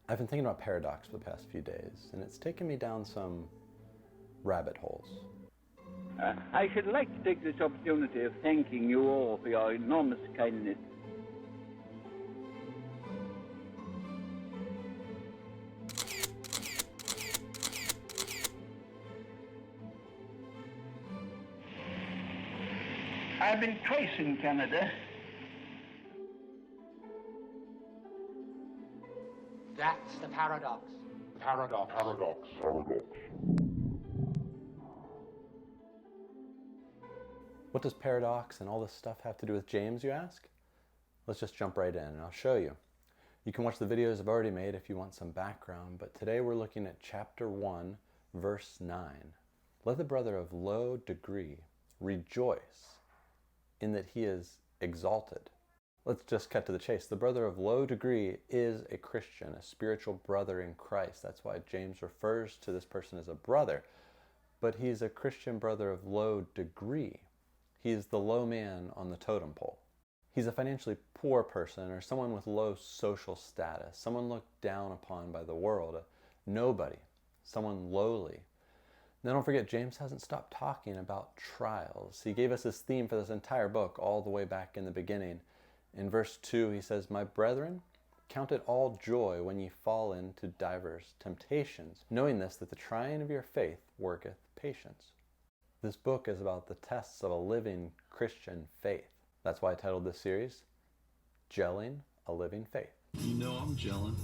I've been thinking about paradox for the past few days, and it's taken me down some rabbit holes. I should like to take this opportunity of thanking you all for your enormous kindness. I've been twice in Canada. That's the paradox. Paradox. What does paradox and all this stuff have to do with James, you ask? Let's just jump right in and I'll show you. You can watch the videos I've already made if you want some background, but today we're looking at chapter 1, verse 9. Let the brother of low degree rejoice in that he is exalted. Let's just cut to the chase. The brother of low degree is a Christian, a spiritual brother in Christ. That's why James refers to this person as a brother. But he's a Christian brother of low degree. He is the low man on the totem pole. He's a financially poor person or someone with low social status, someone looked down upon by the world, a nobody, someone lowly. Now don't forget, James hasn't stopped talking about trials. He gave us this theme for this entire book all the way back in the beginning. In verse 2, he says, "My brethren, count it all joy when ye fall into divers temptations, knowing this, that the trying of your faith worketh patience." This book is about the tests of a living Christian faith. That's why I titled this series, Jelling, a Living Faith. You know I'm gelling.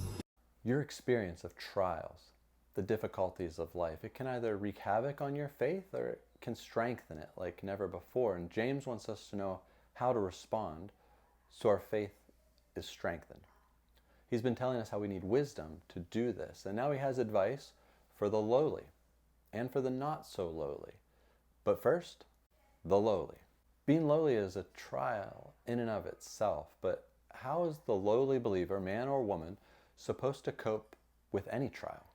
Your experience of trials, the difficulties of life, it can either wreak havoc on your faith or it can strengthen it like never before. And James wants us to know how to respond so our faith is strengthened. He's been telling us how we need wisdom to do this, and now he has advice for the lowly and for the not so lowly. But first, the lowly. Being lowly is a trial in and of itself, but how is the lowly believer, man or woman, supposed to cope with any trial?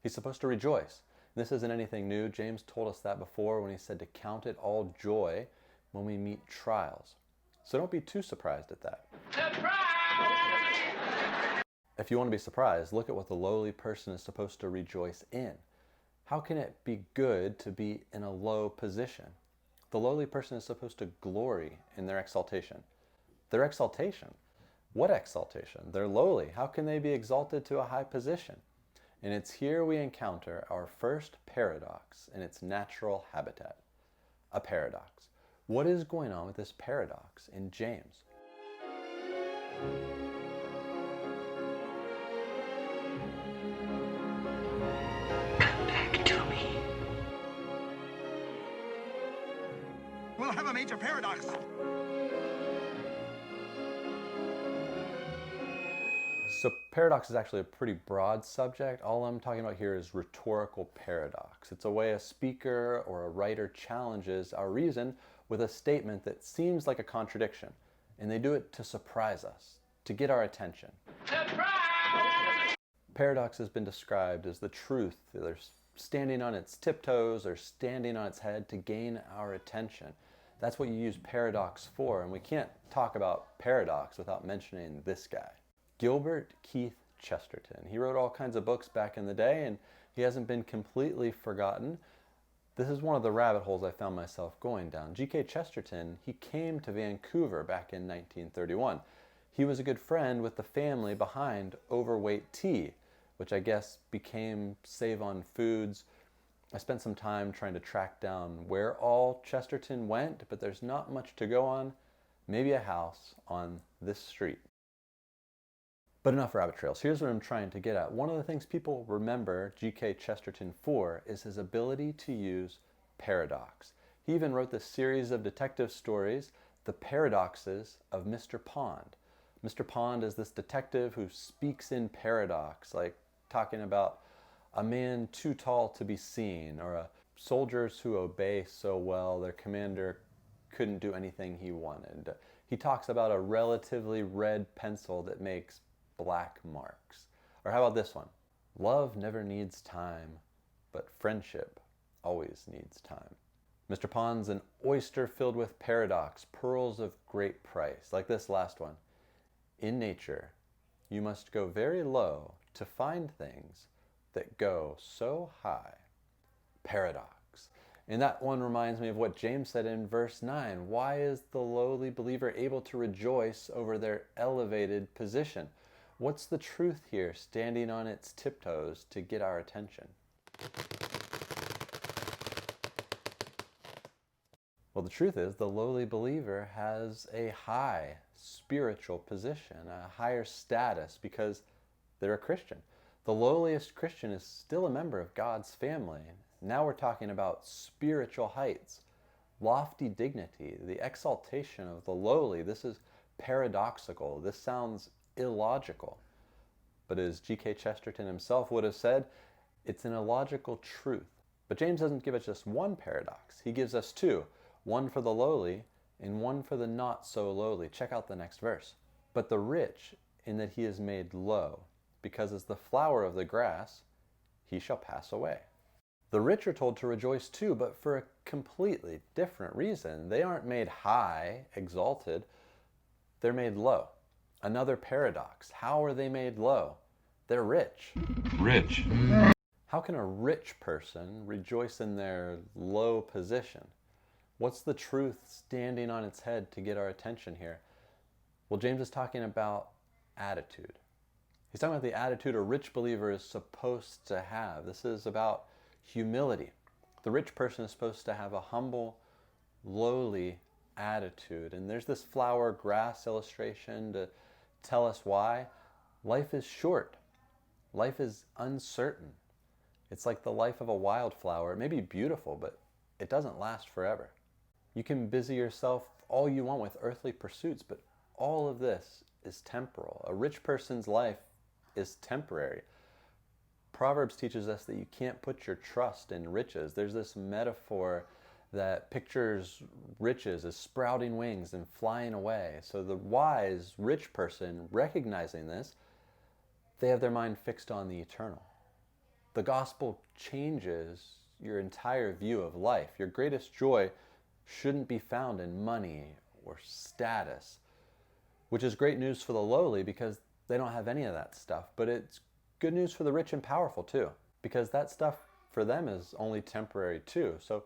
He's supposed to rejoice. This isn't anything new. James told us that before when he said to count it all joy when we meet trials. So don't be too surprised at that. Surprise! If you want to be surprised, look at what the lowly person is supposed to rejoice in. How can it be good to be in a low position? The lowly person is supposed to glory in their exaltation. Their exaltation? What exaltation? They're lowly. How can they be exalted to a high position? And it's here we encounter our first paradox in its natural habitat. A paradox. What is going on with this paradox in James? Come back to me. We'll have a major paradox. So paradox is actually a pretty broad subject. All I'm talking about here is rhetorical paradox. It's a way a speaker or a writer challenges our reason with a statement that seems like a contradiction. And they do it to surprise us, to get our attention. Surprise! Paradox has been described as the truth, either standing on its tiptoes or standing on its head to gain our attention. That's what you use paradox for, and we can't talk about paradox without mentioning this guy. Gilbert Keith Chesterton. He wrote all kinds of books back in the day, and he hasn't been completely forgotten. This is one of the rabbit holes I found myself going down. G.K. Chesterton, he came to Vancouver back in 1931. He was a good friend with the family behind Overweight Tea, which I guess became Save on Foods. I spent some time trying to track down where all Chesterton went, but there's not much to go on. Maybe a house on this street. But enough rabbit trails. Here's what I'm trying to get at. One of the things people remember G.K. Chesterton for is his ability to use paradox. He even wrote this series of detective stories, The Paradoxes of Mr. Pond. Mr. Pond is this detective who speaks in paradox, like talking about a man too tall to be seen, or soldiers who obey so well their commander couldn't do anything he wanted. He talks about a relatively red pencil that makes black marks. Or how about this one? Love never needs time, but friendship always needs time. Mr. Pond's an oyster filled with paradox, pearls of great price. Like this last one. In nature, you must go very low to find things that go so high. Paradox. And that one reminds me of what James said in verse 9. Why is the lowly believer able to rejoice over their elevated position? What's the truth here standing on its tiptoes to get our attention? Well, the truth is the lowly believer has a high spiritual position, a higher status because they're a Christian. The lowliest Christian is still a member of God's family. Now we're talking about spiritual heights, lofty dignity, the exaltation of the lowly. This is paradoxical. This sounds illogical. But as G.K. Chesterton himself would have said, it's an illogical truth. But James doesn't give us just one paradox. He gives us two, one for the lowly and one for the not so lowly. Check out the next verse. But the rich, in that he is made low, because as the flower of the grass, he shall pass away. The rich are told to rejoice too, but for a completely different reason. They aren't made high, exalted. They're made low. Another paradox. How are they made low? They're rich. Rich. How can a rich person rejoice in their low position? What's the truth standing on its head to get our attention here? Well, James is talking about attitude. He's talking about the attitude a rich believer is supposed to have. This is about humility. The rich person is supposed to have a humble, lowly attitude. And there's this flower grass illustration to tell us why. Life is short. Life is uncertain. It's like the life of a wildflower. It may be beautiful, but it doesn't last forever. You can busy yourself all you want with earthly pursuits, but all of this is temporal. A rich person's life is temporary. Proverbs teaches us that you can't put your trust in riches. There's this metaphor that pictures riches as sprouting wings and flying away. So the wise, rich person, recognizing this, they have their mind fixed on the eternal. The gospel changes your entire view of life. Your greatest joy shouldn't be found in money or status, which is great news for the lowly because they don't have any of that stuff. But it's good news for the rich and powerful too, because that stuff for them is only temporary too. So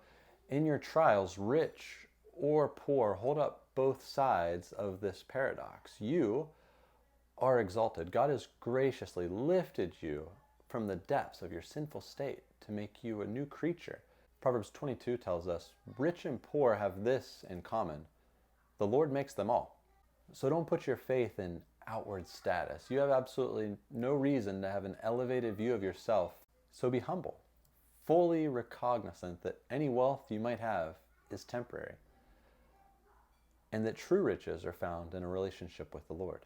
in your trials, rich or poor, hold up both sides of this paradox. You are exalted. God has graciously lifted you from the depths of your sinful state to make you a new creature. Proverbs 22 tells us, rich and poor have this in common. The Lord makes them all. So don't put your faith in outward status. You have absolutely no reason to have an elevated view of yourself. So be humble, fully recognizant that any wealth you might have is temporary, and that true riches are found in a relationship with the Lord.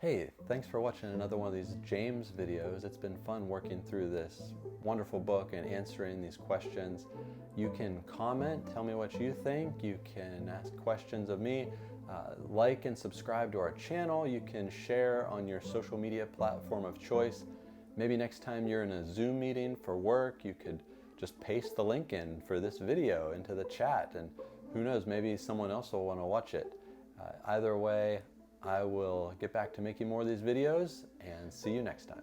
Hey, thanks for watching another one of these James videos. It's been fun working through this wonderful book and answering these questions. You can comment, tell me what you think. You can ask questions of me. Like and subscribe to our channel. You can share on your social media platform of choice. Maybe next time you're in a Zoom meeting for work, you could just paste the link in for this video into the chat, and who knows, maybe someone else will want to watch it. Either way, I will get back to making more of these videos and see you next time.